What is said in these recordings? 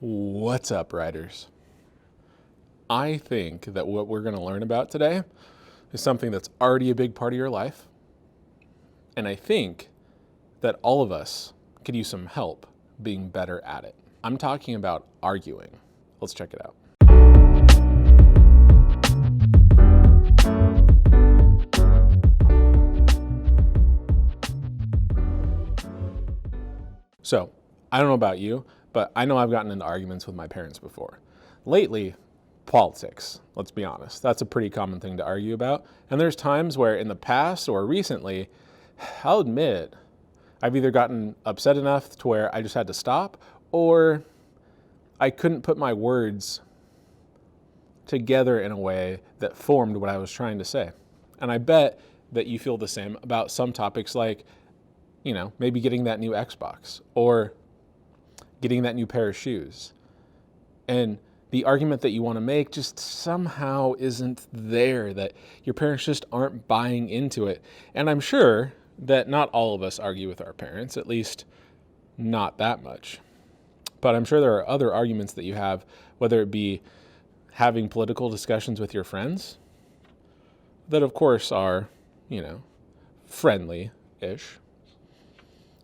What's up, writers? I think that what we're going to learn about today is something that's already a big part of your life. And I think that all of us could use some help being better at it. I'm talking about arguing. Let's check it out. So, I don't know about you, but I know I've gotten into arguments with my parents before. Lately, politics, let's be honest. That's a pretty common thing to argue about. And there's times where in the past or recently, I'll admit, I've either gotten upset enough to where I just had to stop, or I couldn't put my words together in a way that formed what I was trying to say. And I bet that you feel the same about some topics like, maybe getting that new Xbox or getting that new pair of shoes. And the argument that you want to make just somehow isn't there, that your parents just aren't buying into it. And I'm sure that not all of us argue with our parents, at least not that much. But I'm sure there are other arguments that you have, whether it be having political discussions with your friends, that of course are, friendly-ish.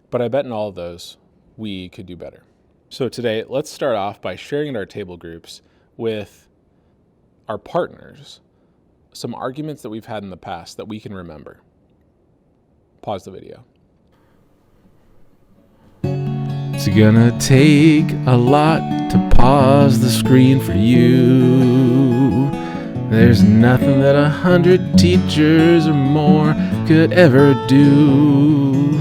But I bet in all of those, we could do better. So today, let's start off by sharing in our table groups with our partners some arguments that we've had in the past that we can remember. Pause the video. It's gonna take a lot to pause the screen for you. There's nothing that 100 teachers or more could ever do.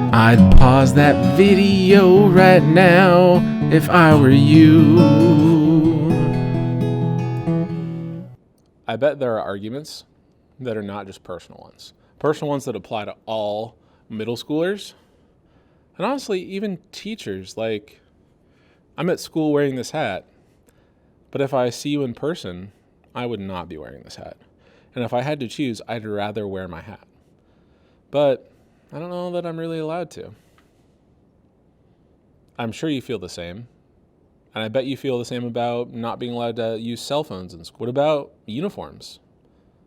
I'd pause that video right now if I were you. I bet there are arguments that are not just personal ones. Personal ones that apply to all middle schoolers. And honestly, even teachers. Like, I'm at school wearing this hat, but if I see you in person, I would not be wearing this hat. And if I had to choose, I'd rather wear my hat. But I don't know that I'm really allowed to. I'm sure you feel the same. And I bet you feel the same about not being allowed to use cell phones in school. What about uniforms?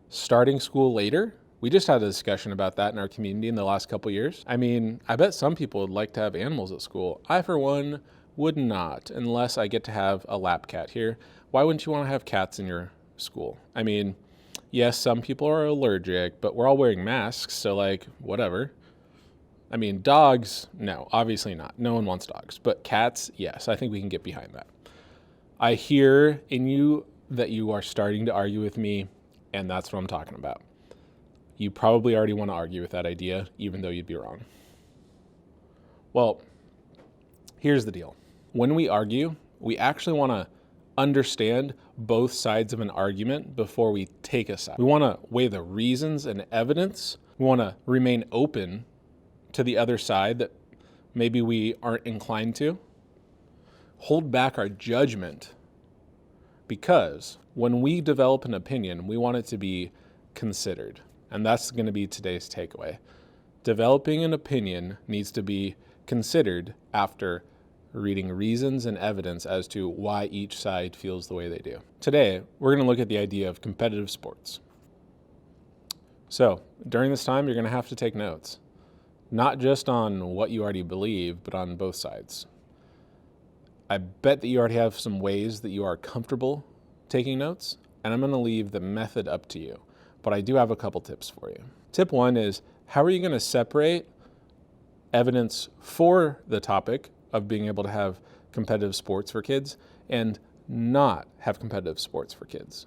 Starting school later? We just had a discussion about that in our community in the last couple years. I mean, I bet some people would like to have animals at school. I, for one, would not, unless I get to have a lap cat here. Why wouldn't you want to have cats in your school? I mean, yes, some people are allergic, but we're all wearing masks, so whatever. I mean, dogs, no, obviously not. No one wants dogs. But cats, yes, I think we can get behind that. I hear in you that you are starting to argue with me, and that's what I'm talking about. You probably already want to argue with that idea, even though you'd be wrong. Well, here's the deal. When we argue, we actually want to understand both sides of an argument before we take a side. We want to weigh the reasons and evidence. We want to remain open to the other side that maybe we aren't inclined to. Hold back our judgment, because when we develop an opinion, we want it to be considered. And that's going to be today's takeaway. Developing an opinion needs to be considered after reading reasons and evidence as to why each side feels the way they do. Today, we're going to look at the idea of competitive sports. So, during this time, you're going to have to take notes. Not just on what you already believe, but on both sides. I bet that you already have some ways that you are comfortable taking notes, and I'm going to leave the method up to you. But I do have a couple tips for you. Tip 1 is, how are you going to separate evidence for the topic of being able to have competitive sports for kids and not have competitive sports for kids?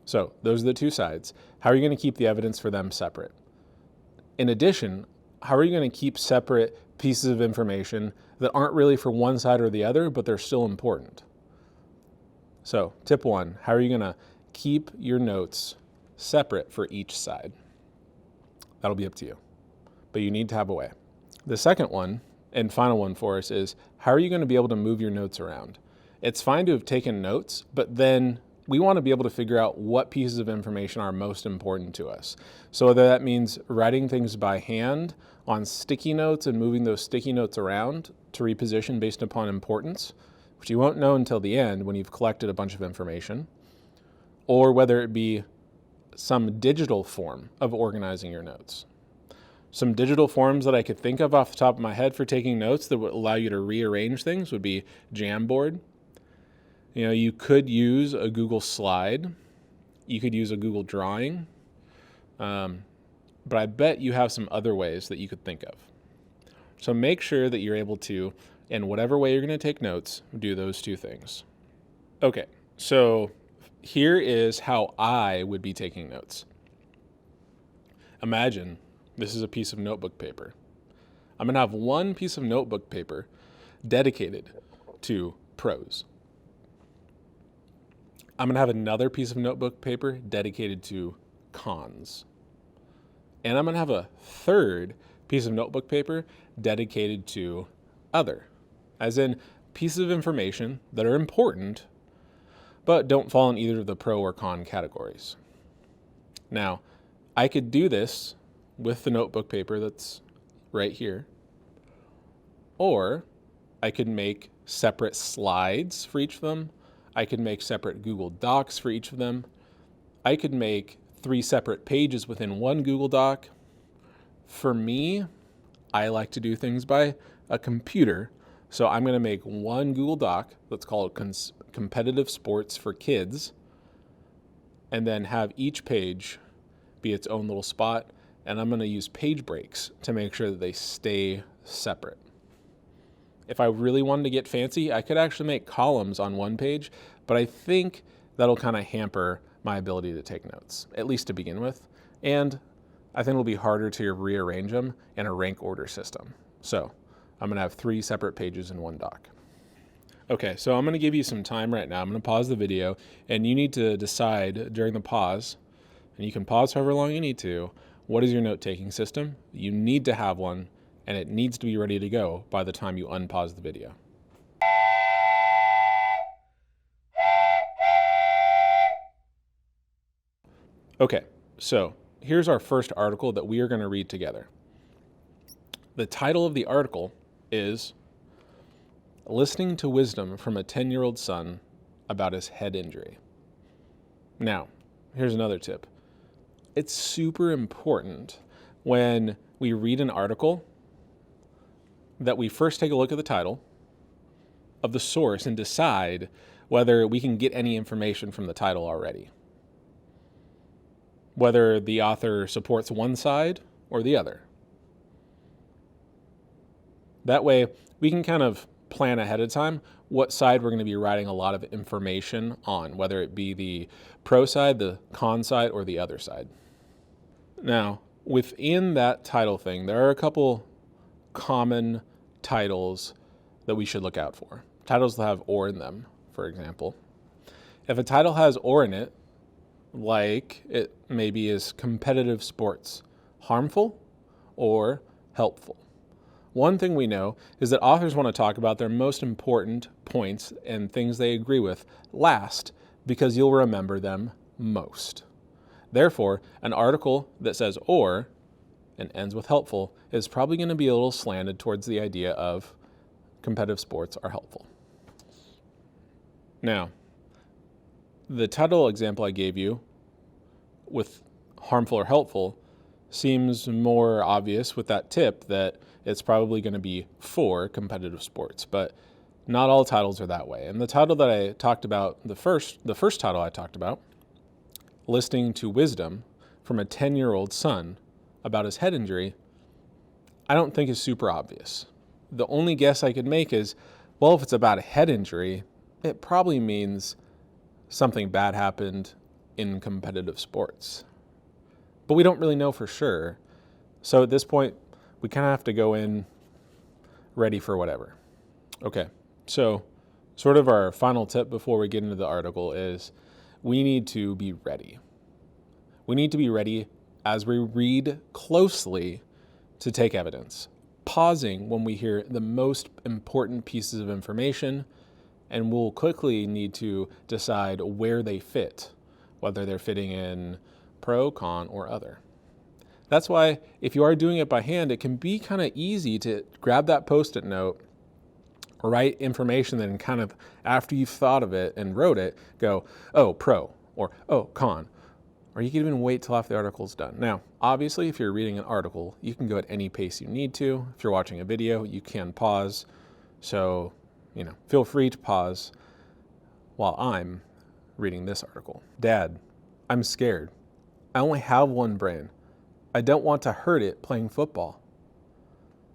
So those are the two sides. How are you going to keep the evidence for them separate? In addition, how are you going to keep separate pieces of information that aren't really for one side or the other, but they're still important? So, tip 1, how are you going to keep your notes separate for each side? That'll be up to you, but you need to have a way. The second one, and final one for us, is how are you going to be able to move your notes around? It's fine to have taken notes, but then we want to be able to figure out what pieces of information are most important to us. So whether that means writing things by hand on sticky notes and moving those sticky notes around to reposition based upon importance, which you won't know until the end when you've collected a bunch of information, or whether it be some digital form of organizing your notes. Some digital forms that I could think of off the top of my head for taking notes that would allow you to rearrange things would be Jamboard. You could use a Google Slide. You could use a Google Drawing. But I bet you have some other ways that you could think of. So make sure that you're able to, in whatever way you're going to take notes, do those two things. Okay, so here is how I would be taking notes. Imagine this is a piece of notebook paper. I'm going to have one piece of notebook paper dedicated to pros. I'm going to have another piece of notebook paper dedicated to cons. And I'm going to have a third piece of notebook paper dedicated to other, as in pieces of information that are important, but don't fall in either of the pro or con categories. Now, I could do this with the notebook paper that's right here, or I could make separate slides for each of them. I could make separate Google Docs for each of them. I could make 3 separate pages within one Google Doc. For me, I like to do things by a computer. So I'm going to make one Google Doc that's called Competitive Sports for Kids, and then have each page be its own little spot. And I'm going to use page breaks to make sure that they stay separate. If I really wanted to get fancy, I could actually make columns on one page, but I think that'll kind of hamper my ability to take notes, at least to begin with. And I think it'll be harder to rearrange them in a rank order system. So I'm going to have 3 separate pages in one doc. Okay, so I'm going to give you some time right now. I'm going to pause the video, and you need to decide during the pause, and you can pause however long you need to, what is your note-taking system? You need to have one, and it needs to be ready to go by the time you unpause the video. Okay, so here's our first article that we are going to read together. The title of the article is Listening to Wisdom from a 10-Year-Old Son About His Head Injury. Now, here's another tip. It's super important when we read an article that we first take a look at the title of the source and decide whether we can get any information from the title already. Whether the author supports one side or the other. That way, we can kind of plan ahead of time what side we're going to be writing a lot of information on, whether it be the pro side, the con side, or the other side. Now, within that title thing, there are a couple common titles that we should look out for. Titles that have or in them, for example. If a title has or in it, like it maybe is competitive sports, harmful or helpful. One thing we know is that authors want to talk about their most important points and things they agree with last because you'll remember them most. Therefore, an article that says or and ends with helpful is probably going to be a little slanted towards the idea of competitive sports are helpful. Now, the title example I gave you with harmful or helpful seems more obvious with that tip that it's probably going to be for competitive sports, but not all titles are that way. And the title that I talked about, the first title I talked about, Listening to Wisdom from a 10-Year-Old Son About His Head Injury, I don't think is super obvious. The only guess I could make is, well, if it's about a head injury, it probably means something bad happened in competitive sports. But we don't really know for sure. So at this point, we kind of have to go in ready for whatever. Okay, so sort of our final tip before we get into the article is we need to be ready. We need to be ready as we read closely to take evidence, pausing when we hear the most important pieces of information, and we'll quickly need to decide where they fit, whether they're fitting in pro, con, or other. That's why if you are doing it by hand, it can be kind of easy to grab that Post-it note write information that kind of, after you've thought of it and wrote it, go, oh, pro, or oh, con. Or you can even wait till after the article's done. Now, obviously, if you're reading an article, you can go at any pace you need to. If you're watching a video, you can pause. So, feel free to pause while I'm reading this article. Dad, I'm scared. I only have one brain. I don't want to hurt it playing football.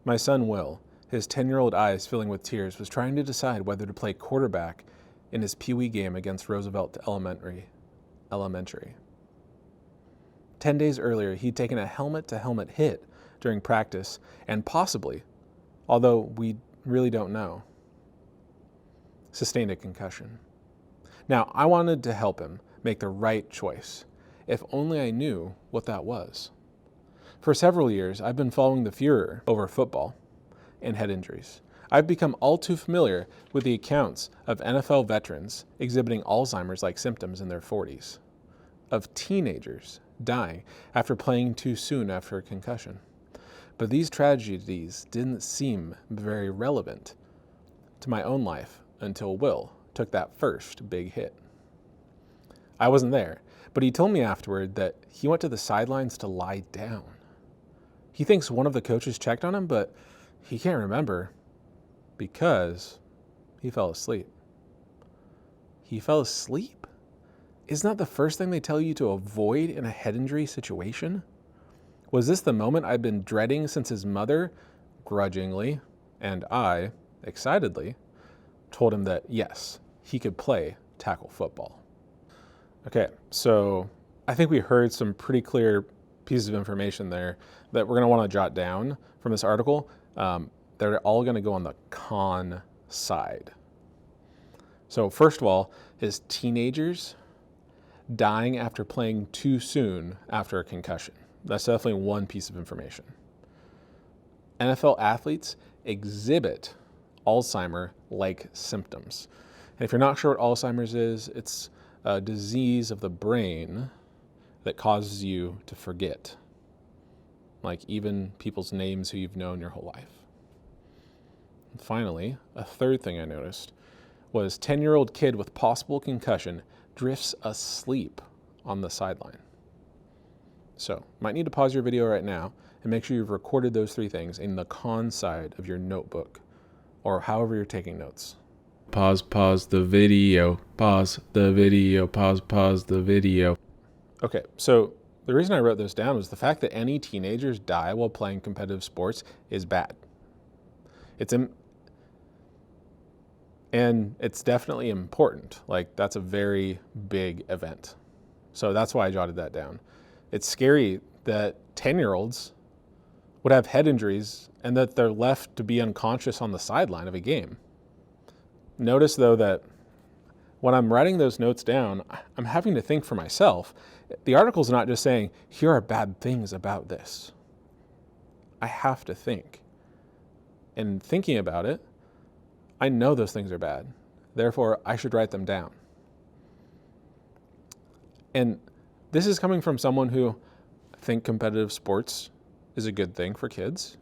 My son Will, his 10-year-old eyes filling with tears, was trying to decide whether to play quarterback in his Pee Wee game against Roosevelt Elementary. 10 days earlier, he'd taken a helmet-to-helmet hit during practice and possibly, although we really don't know, sustained a concussion. Now, I wanted to help him make the right choice, if only I knew what that was. For several years, I've been following the furor over football and head injuries. I've become all too familiar with the accounts of NFL veterans exhibiting Alzheimer's-like symptoms in their 40s, of teenagers dying after playing too soon after a concussion. But these tragedies didn't seem very relevant to my own life until Will took that first big hit. I wasn't there, but he told me afterward that he went to the sidelines to lie down. He thinks one of the coaches checked on him, but he can't remember because he fell asleep. He fell asleep? Isn't that the first thing they tell you to avoid in a head injury situation? Was this the moment I've been dreading since his mother, grudgingly, and I, excitedly, told him that, yes, he could play tackle football? Okay, so I think we heard some pretty clear pieces of information there that we're going to want to jot down from this article. They're all going to go on the con side. So first of all, is teenagers dying after playing too soon after a concussion. That's definitely one piece of information. NFL athletes exhibit Alzheimer-like symptoms. And if you're not sure what Alzheimer's is, it's a disease of the brain that causes you to forget, like even people's names who you've known your whole life. And finally, a third thing I noticed was 10-year-old kid with possible concussion drifts asleep on the sideline. So, might need to pause your video right now and make sure you've recorded those three things in the con side of your notebook or however you're taking notes. Pause the video, pause the video, pause the video. Okay, so the reason I wrote this down was the fact that any teenagers die while playing competitive sports is bad. And it's definitely important. Like, that's a very big event. So that's why I jotted that down. It's scary that 10-year-olds would have head injuries and that they're left to be unconscious on the sideline of a game. Notice, though, that when I'm writing those notes down, I'm having to think for myself. The article's not just saying, here are bad things about this. I have to think. And thinking about it, I know those things are bad. Therefore, I should write them down. And this is coming from someone who thinks competitive sports is a good thing for kids.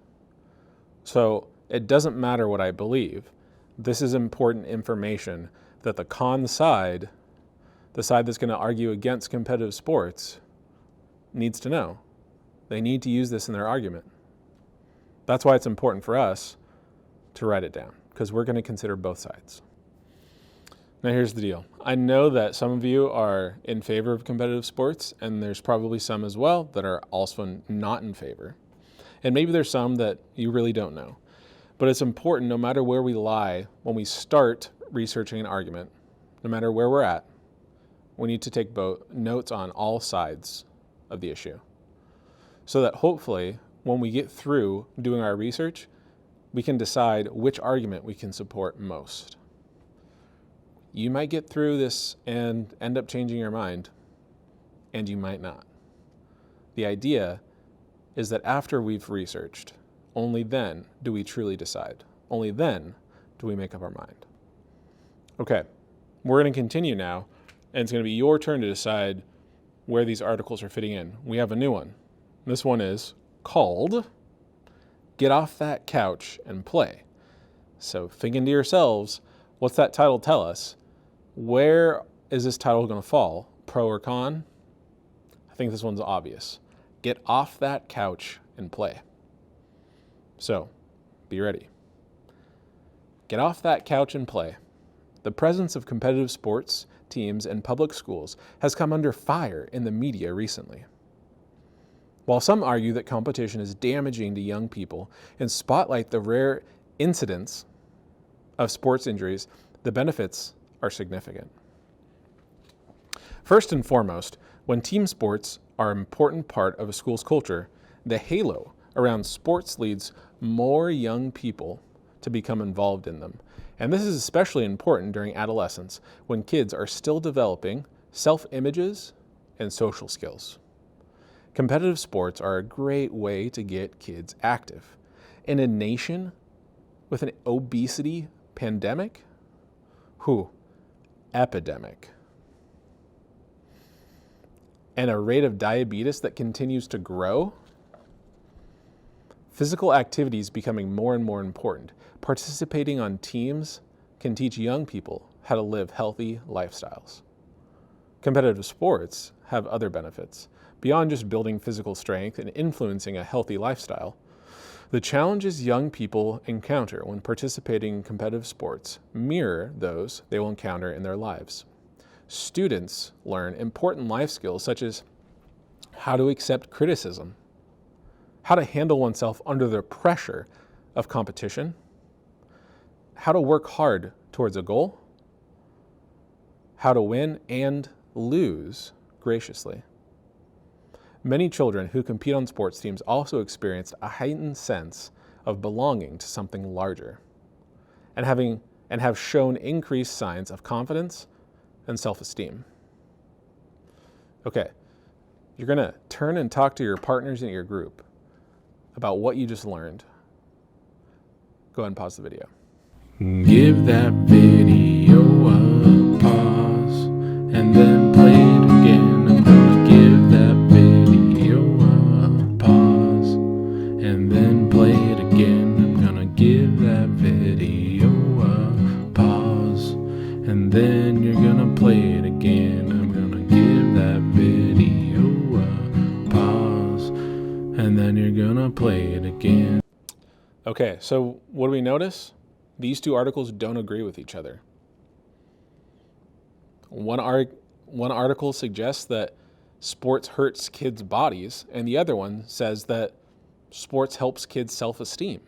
So it doesn't matter what I believe. This is important information that the con side, the side that's going to argue against competitive sports, needs to know. They need to use this in their argument. That's why it's important for us to write it down, because we're going to consider both sides. Now here's the deal. I know that some of you are in favor of competitive sports, and there's probably some as well that are also not in favor. And maybe there's some that you really don't know. But it's important, no matter where we lie, when we start researching an argument, no matter where we're at, we need to take notes on all sides of the issue. So that hopefully, when we get through doing our research, we can decide which argument we can support most. You might get through this and end up changing your mind, and you might not. The idea is that after we've researched, only then do we truly decide. Only then do we make up our mind. Okay, we're going to continue now, and it's going to be your turn to decide where these articles are fitting in. We have a new one. This one is called Get Off That Couch and Play. So thinking to yourselves, what's that title tell us? Where is this title going to fall? Pro or con? I think this one's obvious. Get off that couch and play. So, be ready. Get off that couch and play. The presence of competitive sports teams in public schools has come under fire in the media recently. While some argue that competition is damaging to young people and spotlight the rare incidents of sports injuries, the benefits are significant. First and foremost, when team sports are an important part of a school's culture, the halo around sports leads more young people to become involved in them. And this is especially important during adolescence, when kids are still developing self-images and social skills. Competitive sports are a great way to get kids active. In a nation with an obesity pandemic, epidemic, and a rate of diabetes that continues to grow, physical activity is becoming more and more important. Participating on teams can teach young people how to live healthy lifestyles. Competitive sports have other benefits. Beyond just building physical strength and influencing a healthy lifestyle, the challenges young people encounter when participating in competitive sports mirror those they will encounter in their lives. Students learn important life skills such as how to accept criticism, how to handle oneself under the pressure of competition, how to work hard towards a goal, how to win and lose graciously. Many children who compete on sports teams also experience a heightened sense of belonging to something larger and have shown increased signs of confidence and self-esteem. Okay, you're going to turn and talk to your partners in your group about what you just learned. Go ahead and pause the video. Give that video a pause and then play it again. I'm gonna give that video a pause and then play it again. I'm gonna give that video a pause and then you're gonna play it again. I'm gonna give that video a pause and then you're gonna play it again. Okay, so what do we notice? These two articles don't agree with each other. One article suggests that sports hurts kids' bodies, and the other one says that sports helps kids' self-esteem.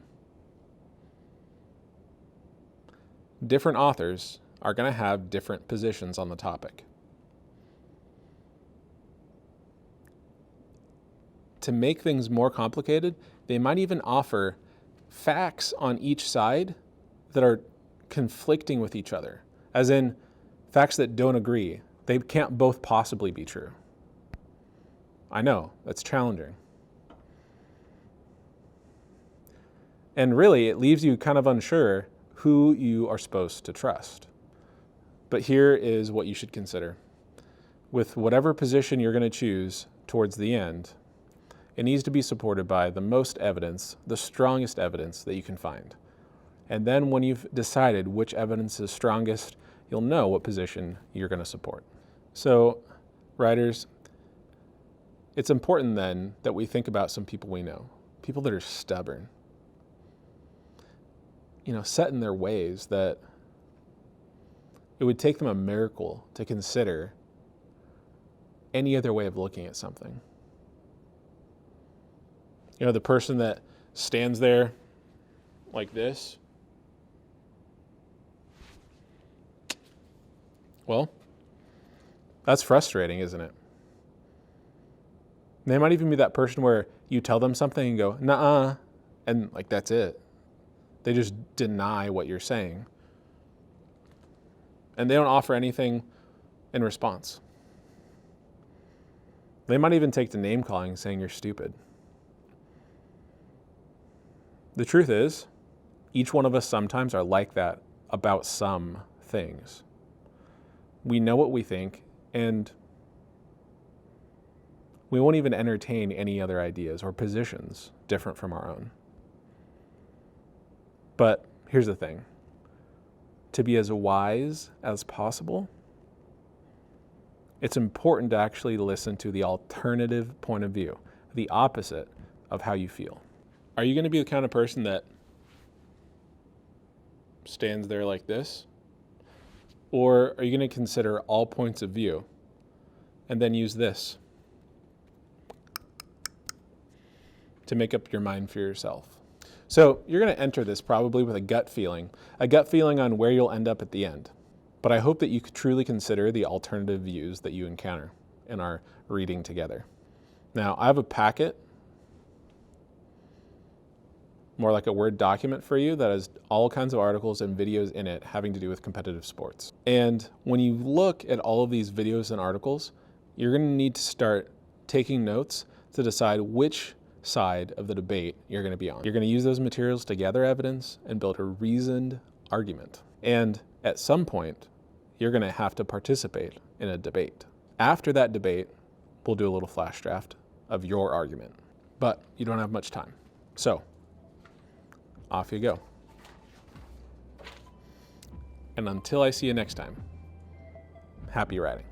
Different authors are going to have different positions on the topic. To make things more complicated, they might even offer facts on each side that are conflicting with each other, as in facts that don't agree. They can't both possibly be true. I know, that's challenging. And really, it leaves you kind of unsure who you are supposed to trust. But here is what you should consider. With whatever position you're going to choose towards the end, it needs to be supported by the most evidence, the strongest evidence that you can find. And then when you've decided which evidence is strongest, you'll know what position you're going to support. So, writers, it's important then that we think about some people we know, people that are stubborn, set in their ways that it would take them a miracle to consider any other way of looking at something. The person that stands there like this, well, that's frustrating, isn't it? They might even be that person where you tell them something and go, nuh-uh, and that's it. They just deny what you're saying. And they don't offer anything in response. They might even take to name calling, saying you're stupid. The truth is, each one of us sometimes are like that about some things. We know what we think, and we won't even entertain any other ideas or positions different from our own. But Here's the thing. To be as wise as possible, it's important to actually listen to the alternative point of view, the opposite of how you feel. Are you going to be the kind of person that stands there like this? Or are you going to consider all points of view and then use this to make up your mind for yourself? So you're going to enter this probably with a gut feeling on where you'll end up at the end. But I hope that you could truly consider the alternative views that you encounter in our reading together. Now, I have a packet, more like a Word document for you, that has all kinds of articles and videos in it having to do with competitive sports. And when you look at all of these videos and articles, you're going to need to start taking notes to decide which side of the debate you're going to be on. You're going to use those materials to gather evidence and build a reasoned argument. And at some point, you're going to have to participate in a debate. After that debate, we'll do a little flash draft of your argument. But you don't have much time. So, off you go. And until I see you next time, happy writing.